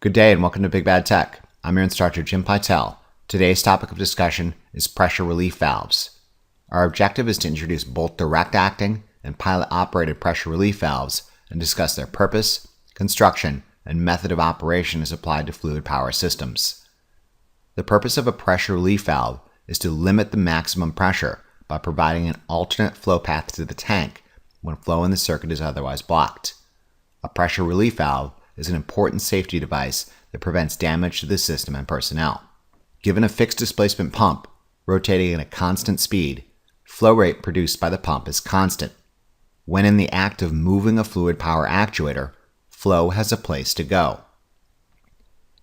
Good day and welcome to Big Bad Tech. I'm your instructor, Jim Pytel. Today's topic of discussion is pressure relief valves. Our objective is to introduce both direct acting and pilot operated pressure relief valves and discuss their purpose, construction, and method of operation as applied to fluid power systems. The purpose of a pressure relief valve is to limit the maximum pressure by providing an alternate flow path to the tank when flow in the circuit is otherwise blocked. A pressure relief valve is an important safety device that prevents damage to the system and personnel. Given a fixed displacement pump rotating at a constant speed, flow rate produced by the pump is constant. When in the act of moving a fluid power actuator, flow has a place to go.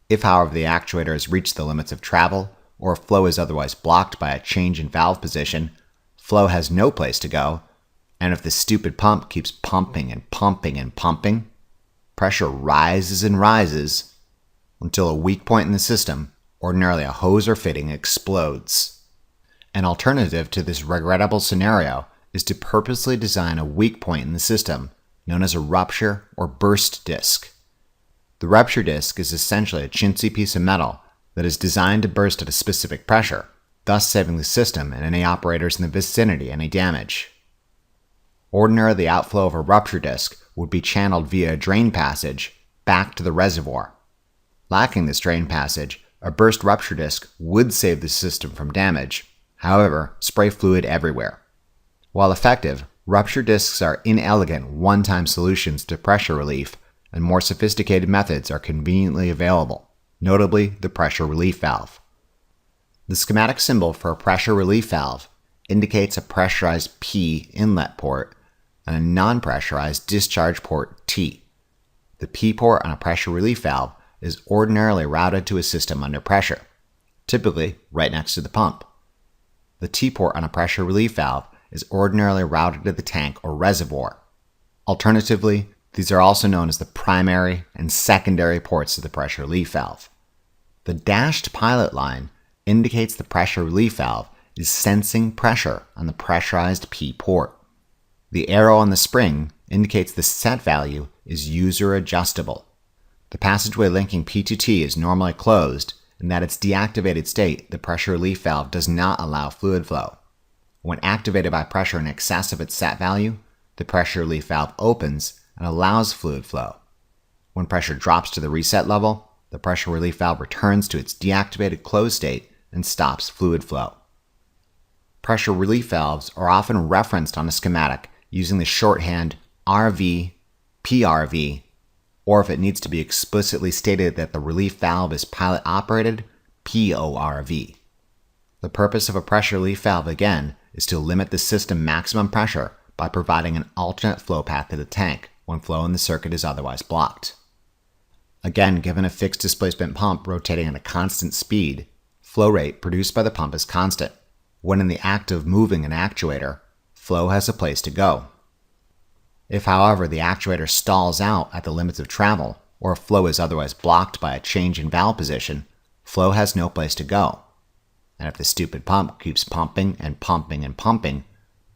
If, however, the actuator has reached the limits of travel or if flow is otherwise blocked by a change in valve position, flow has no place to go, and if the stupid pump keeps pumping and pumping and pumping, pressure rises and rises until a weak point in the system, ordinarily a hose or fitting, explodes. An alternative to this regrettable scenario is to purposely design a weak point in the system, known as a rupture or burst disc. The rupture disc is essentially a chintzy piece of metal that is designed to burst at a specific pressure, thus saving the system and any operators in the vicinity any damage. Ordinarily, the outflow of a rupture disc would be channeled via a drain passage back to the reservoir. Lacking this drain passage, a burst rupture disc would save the system from damage, however, spray fluid everywhere. While effective, rupture discs are inelegant one-time solutions to pressure relief, and more sophisticated methods are conveniently available, notably the pressure relief valve. The schematic symbol for a pressure relief valve indicates a pressurized P inlet port and a non-pressurized discharge port T. The P port on a pressure relief valve is ordinarily routed to a system under pressure, typically right next to the pump. The T port on a pressure relief valve is ordinarily routed to the tank or reservoir. Alternatively, these are also known as the primary and secondary ports of the pressure relief valve. The dashed pilot line indicates the pressure relief valve is sensing pressure on the pressurized P port. The arrow on the spring indicates the set value is user adjustable. The passageway linking P to T is normally closed, and at its deactivated state, the pressure relief valve does not allow fluid flow. When activated by pressure in excess of its set value, the pressure relief valve opens and allows fluid flow. When pressure drops to the reset level, the pressure relief valve returns to its deactivated closed state and stops fluid flow. Pressure relief valves are often referenced on a schematic using the shorthand RV, PRV, or if it needs to be explicitly stated that the relief valve is pilot operated, PORV. The purpose of a pressure relief valve, again, is to limit the system maximum pressure by providing an alternate flow path to the tank when flow in the circuit is otherwise blocked. Again, given a fixed displacement pump rotating at a constant speed, flow rate produced by the pump is constant. When in the act of moving an actuator, flow has a place to go. If, however, the actuator stalls out at the limits of travel, or if flow is otherwise blocked by a change in valve position, flow has no place to go. And if the stupid pump keeps pumping and pumping and pumping,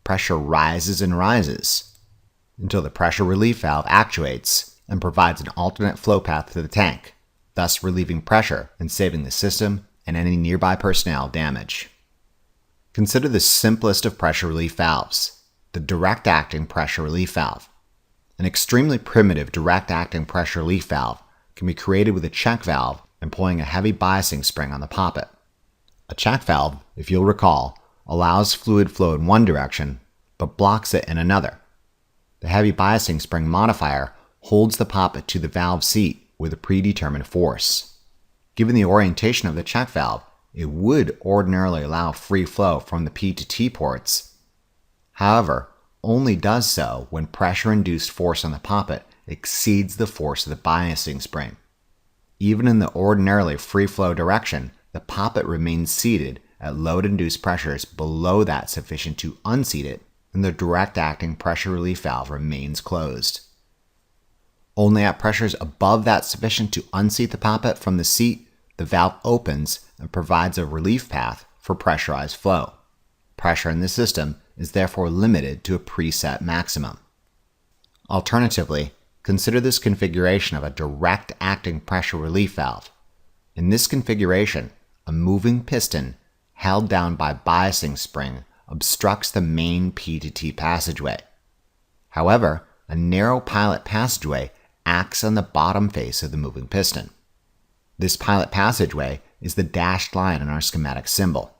pressure rises and rises until the pressure relief valve actuates and provides an alternate flow path to the tank, thus relieving pressure and saving the system and any nearby personnel damage. Consider the simplest of pressure relief valves, the direct-acting pressure relief valve. An extremely primitive direct-acting pressure relief valve can be created with a check valve employing a heavy biasing spring on the poppet. A check valve, if you'll recall, allows fluid flow in one direction, but blocks it in another. The heavy biasing spring modifier holds the poppet to the valve seat with a predetermined force. Given the orientation of the check valve, it would ordinarily allow free flow from the P to T ports. However, only does so when pressure-induced force on the poppet exceeds the force of the biasing spring. Even in the ordinarily free flow direction, the poppet remains seated at load-induced pressures below that sufficient to unseat it, and the direct-acting pressure relief valve remains closed. Only at pressures above that sufficient to unseat the poppet from the seat, the valve opens and provides a relief path for pressurized flow. Pressure in the system is therefore limited to a preset maximum. Alternatively, Consider this configuration of a direct acting pressure relief valve. In this configuration, a moving piston held down by biasing spring obstructs the main P to T passageway. However, a narrow pilot passageway acts on the bottom face of the moving piston. This pilot passageway is the dashed line in our schematic symbol.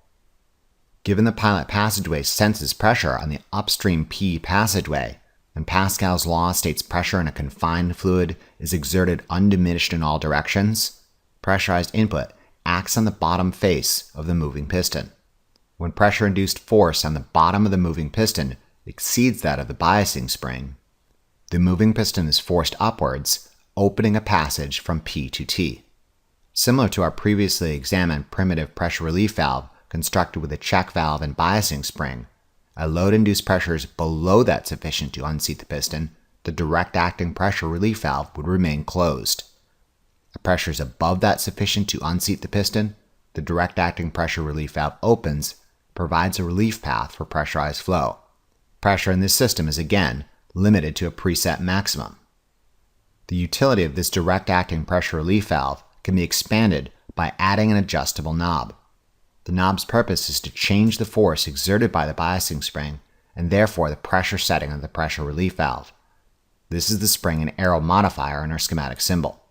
Given the pilot passageway senses pressure on the upstream P passageway, and Pascal's law states pressure in a confined fluid is exerted undiminished in all directions, pressurized input acts on the bottom face of the moving piston. When pressure-induced force on the bottom of the moving piston exceeds that of the biasing spring, the moving piston is forced upwards, opening a passage from P to T. Similar to our previously examined primitive pressure relief valve constructed with a check valve and biasing spring, at load-induced pressures below that sufficient to unseat the piston, the direct-acting pressure relief valve would remain closed. At pressures above that sufficient to unseat the piston, the direct-acting pressure relief valve opens, provides a relief path for pressurized flow. Pressure in this system is again limited to a preset maximum. The utility of this direct-acting pressure relief valve can be expanded by adding an adjustable knob. The knob's purpose is to change the force exerted by the biasing spring and therefore the pressure setting of the pressure relief valve. This is the spring and arrow modifier in our schematic symbol.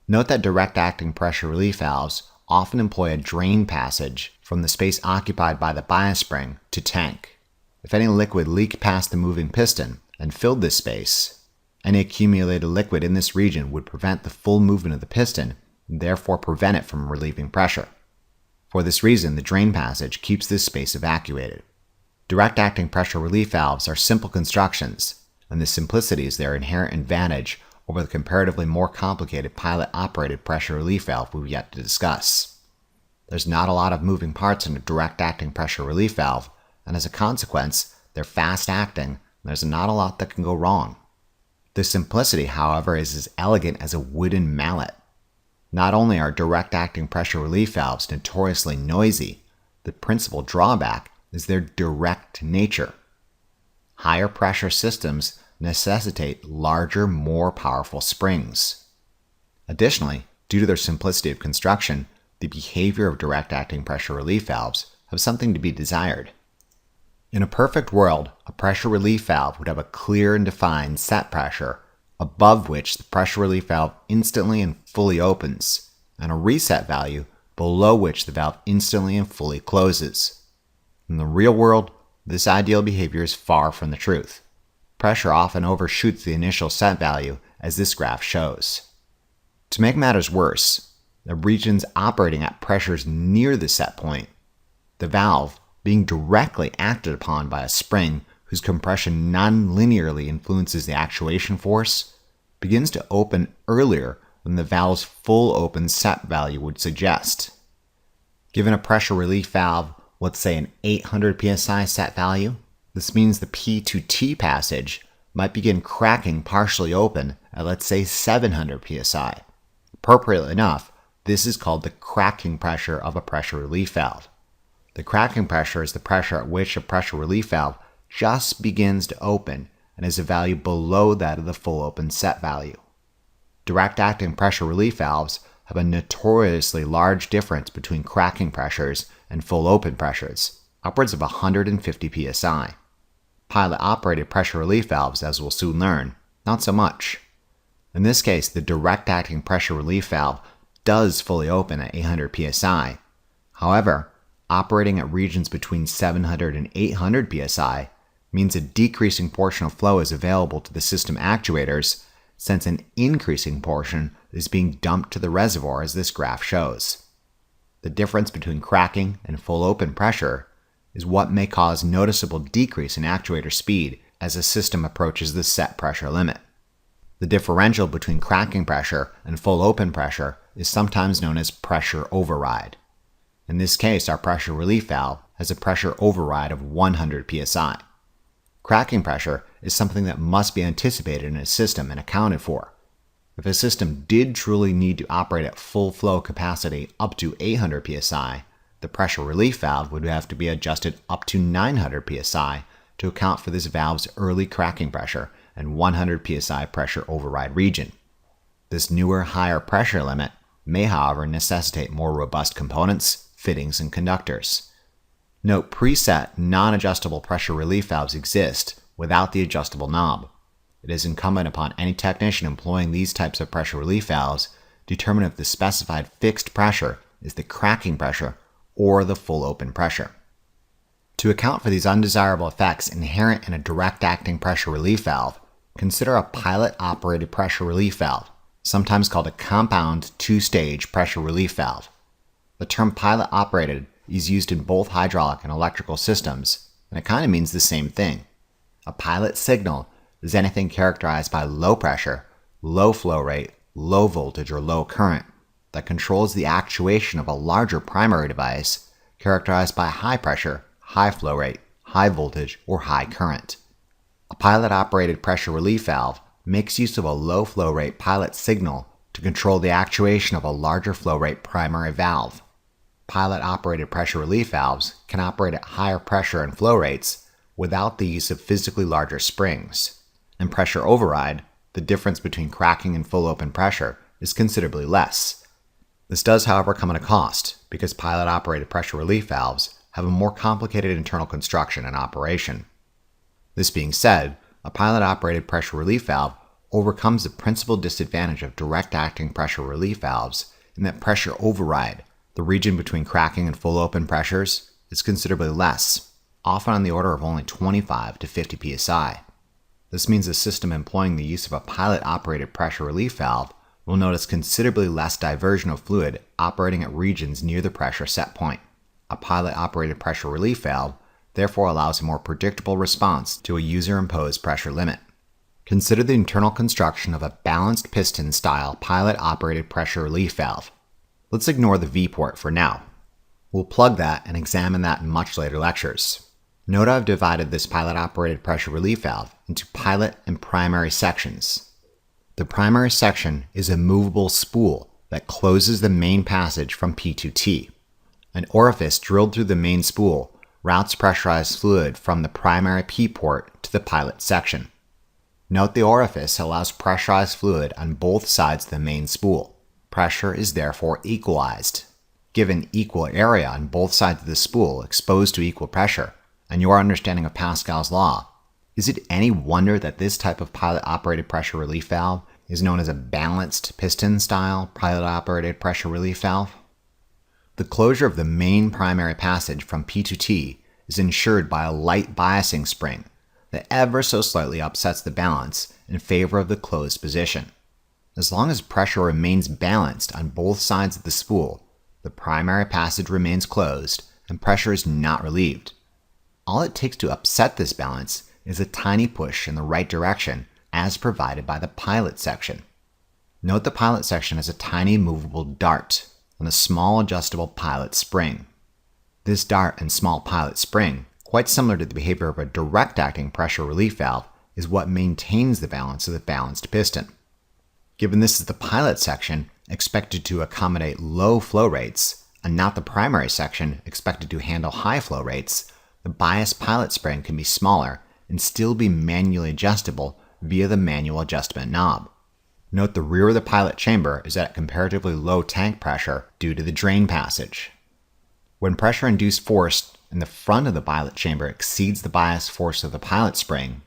Note that direct-acting pressure relief valves often employ a drain passage from the space occupied by the bias spring to tank. If any liquid leaked past the moving piston and filled this space, any accumulated liquid in this region would prevent the full movement of the piston and therefore prevent it from relieving pressure. For this reason, the drain passage keeps this space evacuated. Direct-acting pressure relief valves are simple constructions, and this simplicity is their inherent advantage over the comparatively more complicated pilot-operated pressure relief valve we've yet to discuss. There's not a lot of moving parts in a direct-acting pressure relief valve, and as a consequence, they're fast-acting, and there's not a lot that can go wrong. This simplicity, however, is as elegant as a wooden mallet. Not only are direct-acting pressure relief valves notoriously noisy, the principal drawback is their direct nature. Higher pressure systems necessitate larger, more powerful springs. Additionally, due to their simplicity of construction, the behavior of direct-acting pressure relief valves have something to be desired. In a perfect world, a pressure relief valve would have a clear and defined set pressure above which the pressure relief valve instantly and fully opens, and a reset value below which the valve instantly and fully closes. In the real world, this ideal behavior is far from the truth. Pressure often overshoots the initial set value, as this graph shows. To make matters worse, the regions operating at pressures near the set point, the valve, being directly acted upon by a spring whose compression non-linearly influences the actuation force, begins to open earlier than the valve's full open set value would suggest. Given a pressure relief valve, let's say an 800 psi set value, this means the P to T passage might begin cracking partially open at, let's say, 700 psi. Appropriately enough, this is called the cracking pressure of a pressure relief valve. The cracking pressure is the pressure at which a pressure relief valve just begins to open and is a value below that of the full open set value. Direct-acting pressure relief valves have a notoriously large difference between cracking pressures and full open pressures, upwards of 150 psi. Pilot-operated pressure relief valves, as we'll soon learn, not so much. In this case, the direct-acting pressure relief valve does fully open at 800 psi. However, operating at regions between 700 and 800 psi means a decreasing portion of flow is available to the system actuators, since an increasing portion is being dumped to the reservoir, as this graph shows. The difference between cracking and full open pressure is what may cause noticeable decrease in actuator speed as a system approaches the set pressure limit. The differential between cracking pressure and full open pressure is sometimes known as pressure override. In this case, our pressure relief valve has a pressure override of 100 psi. Cracking pressure is something that must be anticipated in a system and accounted for. If a system did truly need to operate at full flow capacity up to 800 psi, the pressure relief valve would have to be adjusted up to 900 psi to account for this valve's early cracking pressure and 100 psi pressure override region. This newer, higher pressure limit may, however, necessitate more robust components, fittings, and conductors. Note preset non-adjustable pressure relief valves exist without the adjustable knob. It is incumbent upon any technician employing these types of pressure relief valves to determine if the specified fixed pressure is the cracking pressure or the full open pressure. To account for these undesirable effects inherent in a direct-acting pressure relief valve, consider a pilot-operated pressure relief valve, sometimes called a compound two-stage pressure relief valve. The term pilot-operated is used in both hydraulic and electrical systems, and it kind of means the same thing. A pilot signal is anything characterized by low pressure, low flow rate, low voltage, or low current that controls the actuation of a larger primary device characterized by high pressure, high flow rate, high voltage, or high current. A pilot-operated pressure relief valve makes use of a low flow rate pilot signal to control the actuation of a larger flow rate primary valve. Pilot-operated pressure relief valves can operate at higher pressure and flow rates without the use of physically larger springs. In pressure override, the difference between cracking and full open pressure is considerably less. This does, however, come at a cost because pilot-operated pressure relief valves have a more complicated internal construction and operation. This being said, a pilot-operated pressure relief valve overcomes the principal disadvantage of direct-acting pressure relief valves in that pressure override, the region between cracking and full open pressures, is considerably less, often on the order of only 25 to 50 psi. This means a system employing the use of a pilot-operated pressure relief valve will notice considerably less diversion of fluid operating at regions near the pressure set point. A pilot-operated pressure relief valve therefore allows a more predictable response to a user-imposed pressure limit. Consider the internal construction of a balanced piston-style pilot-operated pressure relief valve. Let's ignore the V-port for now. We'll plug that and examine that in much later lectures. Note I've divided this pilot-operated pressure relief valve into pilot and primary sections. The primary section is a movable spool that closes the main passage from P to T. An orifice drilled through the main spool routes pressurized fluid from the primary P port to the pilot section. Note the orifice allows pressurized fluid on both sides of the main spool. Pressure is therefore equalized. Given equal area on both sides of the spool exposed to equal pressure, and your understanding of Pascal's law, is it any wonder that this type of pilot-operated pressure relief valve is known as a balanced piston-style pilot-operated pressure relief valve? The closure of the main primary passage from P to T is ensured by a light biasing spring that ever so slightly upsets the balance in favor of the closed position. As long as pressure remains balanced on both sides of the spool, the primary passage remains closed and pressure is not relieved. All it takes to upset this balance is a tiny push in the right direction as provided by the pilot section. Note the pilot section has a tiny movable dart and a small adjustable pilot spring. This dart and small pilot spring, quite similar to the behavior of a direct-acting pressure relief valve, is what maintains the balance of the balanced piston. Given this is the pilot section expected to accommodate low flow rates, and not the primary section expected to handle high flow rates, the bias pilot spring can be smaller and still be manually adjustable via the manual adjustment knob. Note the rear of the pilot chamber is at comparatively low tank pressure due to the drain passage. When pressure-induced force in the front of the pilot chamber exceeds the bias force of the pilot spring,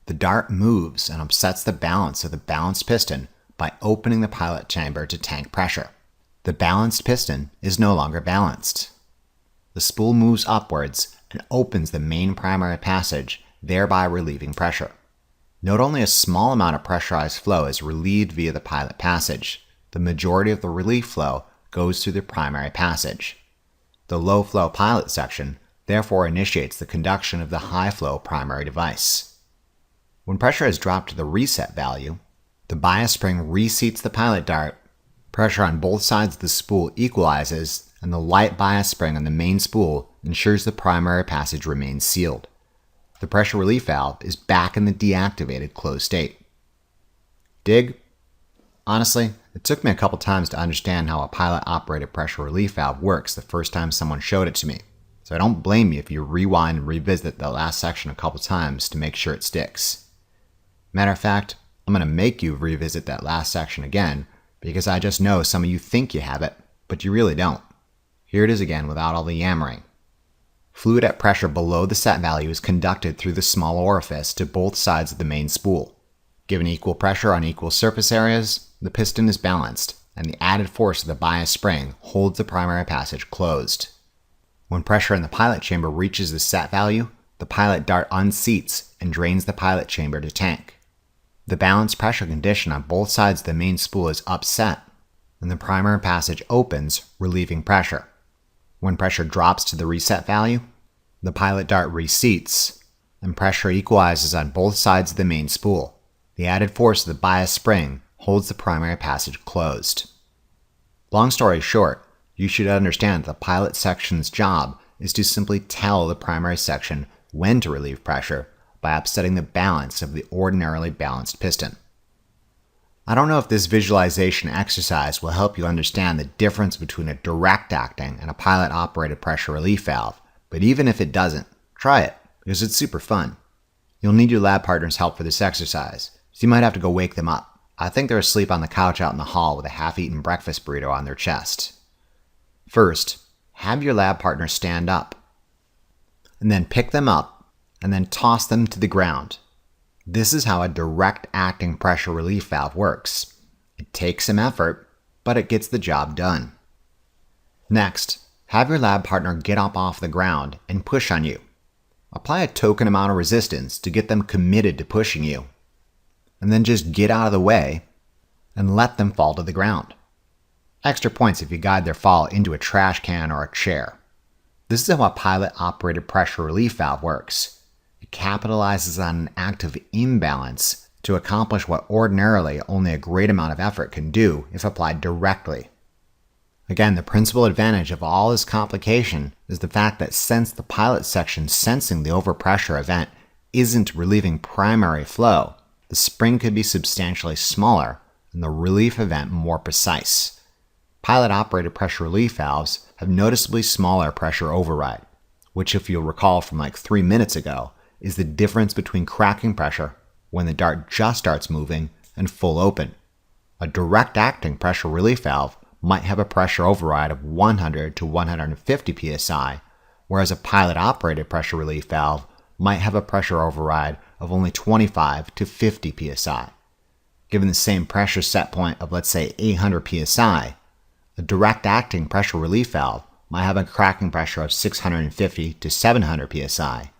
the dart moves and upsets the balance of the balanced piston by opening the pilot chamber to tank pressure. The balanced piston is no longer balanced. The spool moves upwards and opens the main primary passage, thereby relieving pressure. Note only a small amount of pressurized flow is relieved via the pilot passage. The majority of the relief flow goes through the primary passage. The low flow pilot section therefore initiates the conduction of the high flow primary device. When pressure is dropped to the reset value, the bias spring reseats the pilot dart, pressure on both sides of the spool equalizes, and the light bias spring on the main spool ensures the primary passage remains sealed. The pressure relief valve is back in the deactivated closed state. Dig? Honestly, it took me a couple times to understand how a pilot-operated pressure relief valve works the first time someone showed it to me, so I don't blame you if you rewind and revisit the last section a couple times to make sure it sticks. Matter of fact, I'm going to make you revisit that last section again because I just know some of you think you have it, but you really don't. Here it is again without all the yammering. Fluid at pressure below the set value is conducted through the small orifice to both sides of the main spool. Given equal pressure on equal surface areas, the piston is balanced, and the added force of the bias spring holds the primary passage closed. When pressure in the pilot chamber reaches the set value, the pilot dart unseats and drains the pilot chamber to tank. The balanced pressure condition on both sides of the main spool is upset, and the primary passage opens, relieving pressure. When pressure drops to the reset value, the pilot dart reseats, and pressure equalizes on both sides of the main spool. The added force of the bias spring holds the primary passage closed. Long story short, you should understand that the pilot section's job is to simply tell the primary section when to relieve pressure by upsetting the balance of the ordinarily balanced piston. I don't know if this visualization exercise will help you understand the difference between a direct acting and a pilot-operated pressure relief valve, but even if it doesn't, try it, because it's super fun. You'll need your lab partner's help for this exercise, so you might have to go wake them up. I think they're asleep on the couch out in the hall with a half-eaten breakfast burrito on their chest. First, have your lab partner stand up, and then pick them up, and then toss them to the ground. This is how a direct acting pressure relief valve works. It takes some effort, but it gets the job done. Next, have your lab partner get up off the ground and push on you. Apply a token amount of resistance to get them committed to pushing you. And then just get out of the way and let them fall to the ground. Extra points if you guide their fall into a trash can or a chair. This is how a pilot-operated pressure relief valve works. It capitalizes on an active imbalance to accomplish what ordinarily only a great amount of effort can do if applied directly. Again, the principal advantage of all this complication is the fact that since the pilot section sensing the overpressure event isn't relieving primary flow, the spring could be substantially smaller and the relief event more precise. Pilot-operated pressure relief valves have noticeably smaller pressure override, which if you'll recall from like 3 minutes ago, is the difference between cracking pressure when the dart just starts moving and full open. A direct acting pressure relief valve might have a pressure override of 100 to 150 psi, whereas a pilot-operated pressure relief valve might have a pressure override of only 25 to 50 psi. Given the same pressure set point of let's say 800 psi, a direct acting pressure relief valve might have a cracking pressure of 650 to 700 psi,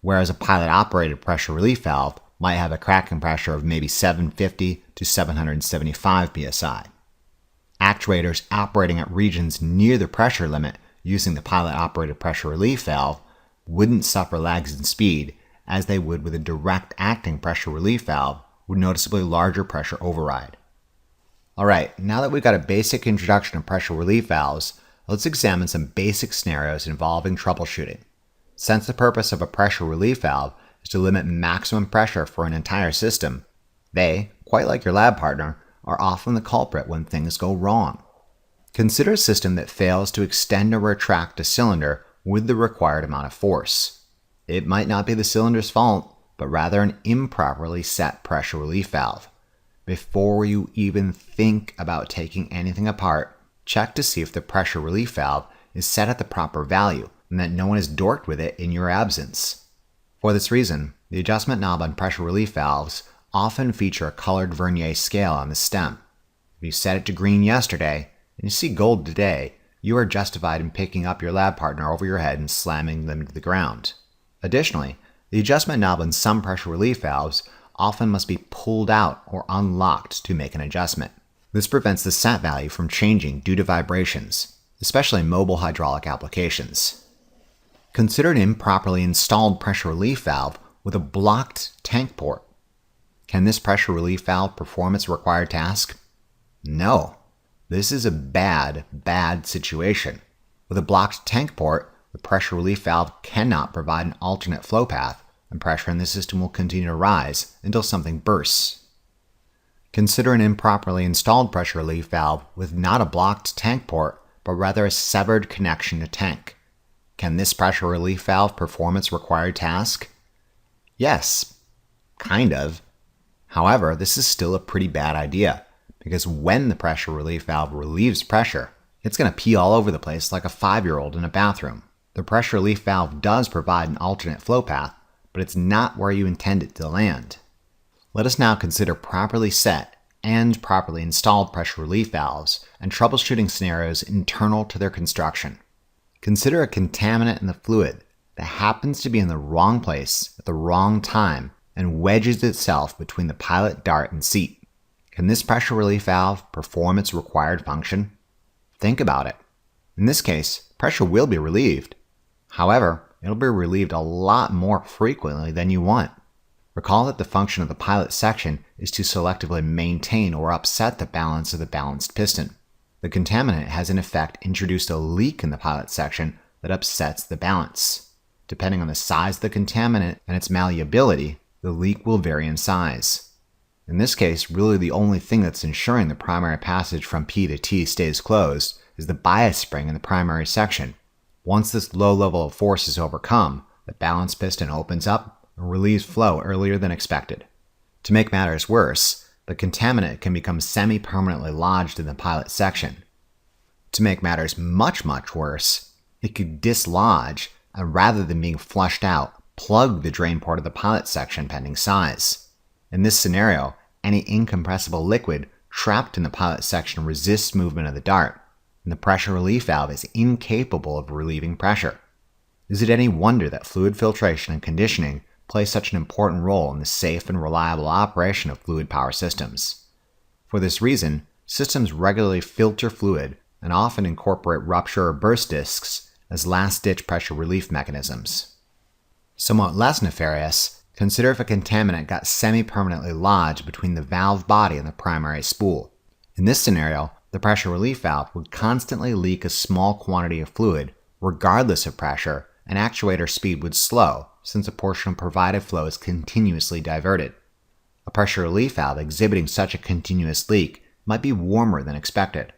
whereas a pilot-operated pressure relief valve might have a cracking pressure of maybe 750 to 775 psi. Actuators operating at regions near the pressure limit using the pilot-operated pressure relief valve wouldn't suffer lags in speed as they would with a direct-acting pressure relief valve with noticeably larger pressure override. Alright, now that we've got a basic introduction to pressure relief valves, let's examine some basic scenarios involving troubleshooting. Since the purpose of a pressure relief valve is to limit maximum pressure for an entire system, they, quite like your lab partner, are often the culprit when things go wrong. Consider a system that fails to extend or retract a cylinder with the required amount of force. It might not be the cylinder's fault, but rather an improperly set pressure relief valve. Before you even think about taking anything apart, check to see if the pressure relief valve is set at the proper value and that no one is dorked with it in your absence. For this reason, the adjustment knob on pressure relief valves often feature a colored vernier scale on the stem. If you set it to green yesterday and you see gold today, you are justified in picking up your lab partner over your head and slamming them to the ground. Additionally, the adjustment knob on some pressure relief valves often must be pulled out or unlocked to make an adjustment. This prevents the set value from changing due to vibrations, especially in mobile hydraulic applications. Consider an improperly installed pressure relief valve with a blocked tank port. Can this pressure relief valve perform its required task? No. This is a bad situation. With a blocked tank port, the pressure relief valve cannot provide an alternate flow path, and pressure in the system will continue to rise until something bursts. Consider an improperly installed pressure relief valve with not a blocked tank port, but rather a severed connection to tank. Can this pressure relief valve perform its required task? Yes, kind of. However, this is still a pretty bad idea, because when the pressure relief valve relieves pressure, it's going to pee all over the place like a 5-year-old in a bathroom. The pressure relief valve does provide an alternate flow path, but it's not where you intend it to land. Let us now consider properly set and properly installed pressure relief valves and troubleshooting scenarios internal to their construction. Consider a contaminant in the fluid that happens to be in the wrong place at the wrong time and wedges itself between the pilot dart and seat. Can this pressure relief valve perform its required function? Think about it. In this case, pressure will be relieved. However, it'll be relieved a lot more frequently than you want. Recall that the function of the pilot section is to selectively maintain or upset the balance of the balanced piston. The contaminant has in effect introduced a leak in the pilot section that upsets the balance. Depending on the size of the contaminant and its malleability, the leak will vary in size. In this case, really the only thing that's ensuring the primary passage from P to T stays closed is the bias spring in the primary section. Once this low level of force is overcome, the balanced piston opens up and relieves flow earlier than expected. To make matters worse, the contaminant can become semi-permanently lodged in the pilot section. To make matters much worse, it could dislodge and rather than being flushed out, plug the drain port of the pilot section pending size. In this scenario, any incompressible liquid trapped in the pilot section resists movement of the dart, and the pressure relief valve is incapable of relieving pressure. Is it any wonder that fluid filtration and conditioning play such an important role in the safe and reliable operation of fluid power systems? For this reason, systems regularly filter fluid and often incorporate rupture or burst discs as last-ditch pressure relief mechanisms. Somewhat less nefarious, consider if a contaminant got semi-permanently lodged between the valve body and the primary spool. In this scenario, the pressure relief valve would constantly leak a small quantity of fluid, regardless of pressure, and actuator speed would slow, since a portion of provided flow is continuously diverted. A pressure relief valve exhibiting such a continuous leak might be warmer than expected.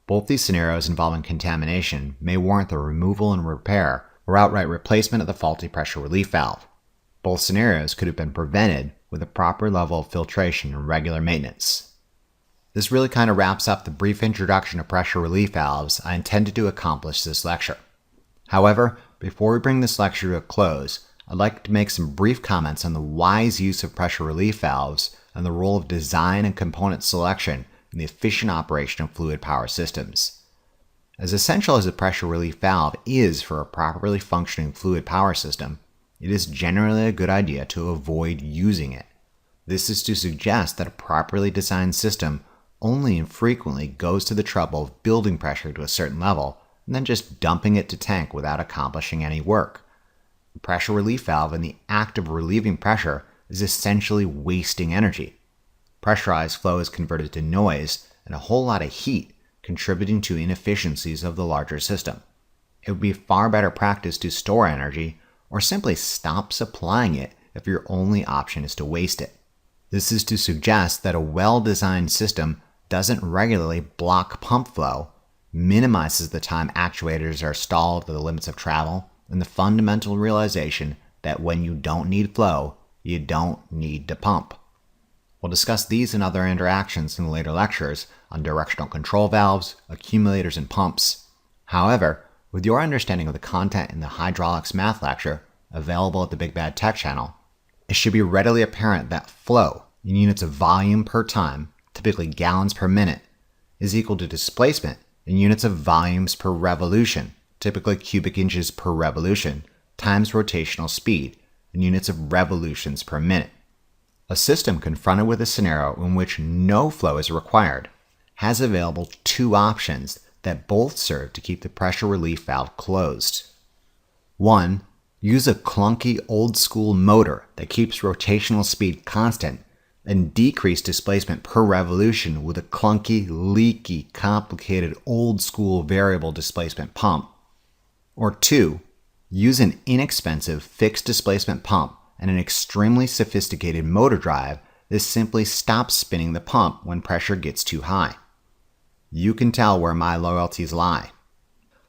Both these scenarios involving contamination may warrant the removal and repair or outright replacement of the faulty pressure relief valve. Both scenarios could have been prevented with a proper level of filtration and regular maintenance. This really kind of wraps up the brief introduction to pressure relief valves I intended to accomplish this lecture. However, before we bring this lecture to a close, I'd like to make some brief comments on the wise use of pressure relief valves and the role of design and component selection in the efficient operation of fluid power systems. As essential as a pressure relief valve is for a properly functioning fluid power system, it is generally a good idea to avoid using it. This is to suggest that a properly designed system only infrequently goes to the trouble of building pressure to a certain level and then just dumping it to tank without accomplishing any work. The pressure relief valve in the act of relieving pressure is essentially wasting energy. Pressurized flow is converted to noise and a whole lot of heat, contributing to inefficiencies of the larger system. It would be far better practice to store energy or simply stop supplying it if your only option is to waste it. This is to suggest that a well-designed system doesn't regularly block pump flow, minimizes the time actuators are stalled to the limits of travel, and the fundamental realization that when you don't need flow, you don't need to pump. We'll discuss these and other interactions in later lectures on directional control valves, accumulators, and pumps. However, with your understanding of the content in the hydraulics math lecture, available at the Big Bad Tech channel, it should be readily apparent that flow, in units of volume per time, typically gallons per minute, is equal to displacement in units of volumes per revolution, typically cubic inches per revolution, times rotational speed, in units of revolutions per minute. A system confronted with a scenario in which no flow is required has available two options that both serve to keep the pressure relief valve closed. 1. Use a clunky old-school motor that keeps rotational speed constant and decrease displacement per revolution with a clunky, leaky, complicated old-school variable displacement pump. Or 2. Use an inexpensive fixed displacement pump and an extremely sophisticated motor drive that simply stops spinning the pump when pressure gets too high. You can tell where my loyalties lie.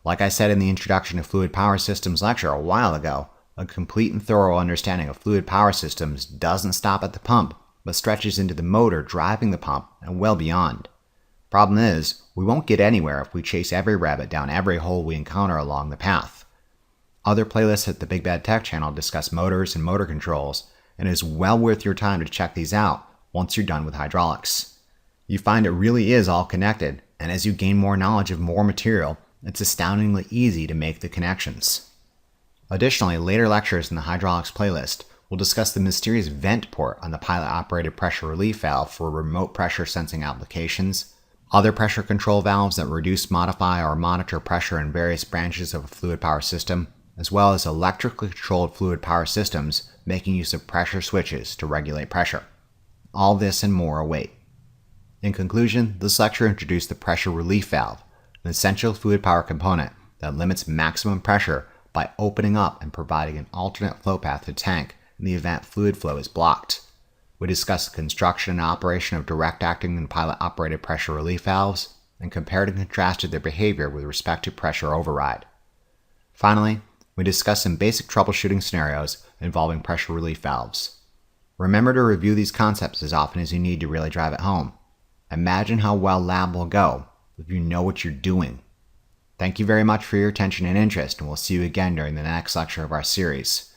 Like I said in the Introduction to Fluid Power Systems lecture a while ago, a complete and thorough understanding of fluid power systems doesn't stop at the pump, but stretches into the motor driving the pump and well beyond. Problem is, we won't get anywhere if we chase every rabbit down every hole we encounter along the path. Other playlists at the Big Bad Tech channel discuss motors and motor controls, and it is well worth your time to check these out once you're done with hydraulics. You find it really is all connected, and as you gain more knowledge of more material, it's astoundingly easy to make the connections. Additionally, later lectures in the hydraulics playlist will discuss the mysterious vent port on the pilot-operated pressure relief valve for remote pressure sensing applications, other pressure control valves that reduce, modify, or monitor pressure in various branches of a fluid power system, as well as electrically controlled fluid power systems making use of pressure switches to regulate pressure. All this and more await. In conclusion, this lecture introduced the pressure relief valve, an essential fluid power component that limits maximum pressure by opening up and providing an alternate flow path to tank in the event fluid flow is blocked. We discussed the construction and operation of direct acting and pilot-operated pressure relief valves, and compared and contrasted their behavior with respect to pressure override. Finally, we discussed some basic troubleshooting scenarios involving pressure relief valves. Remember to review these concepts as often as you need to really drive it home. Imagine how well lab will go if you know what you're doing. Thank you very much for your attention and interest, and we'll see you again during the next lecture of our series.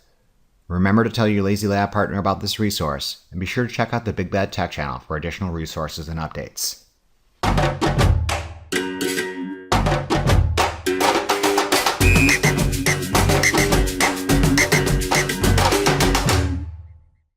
Remember to tell your Lazy Lab partner about this resource, and be sure to check out the Big Bad Tech channel for additional resources and updates.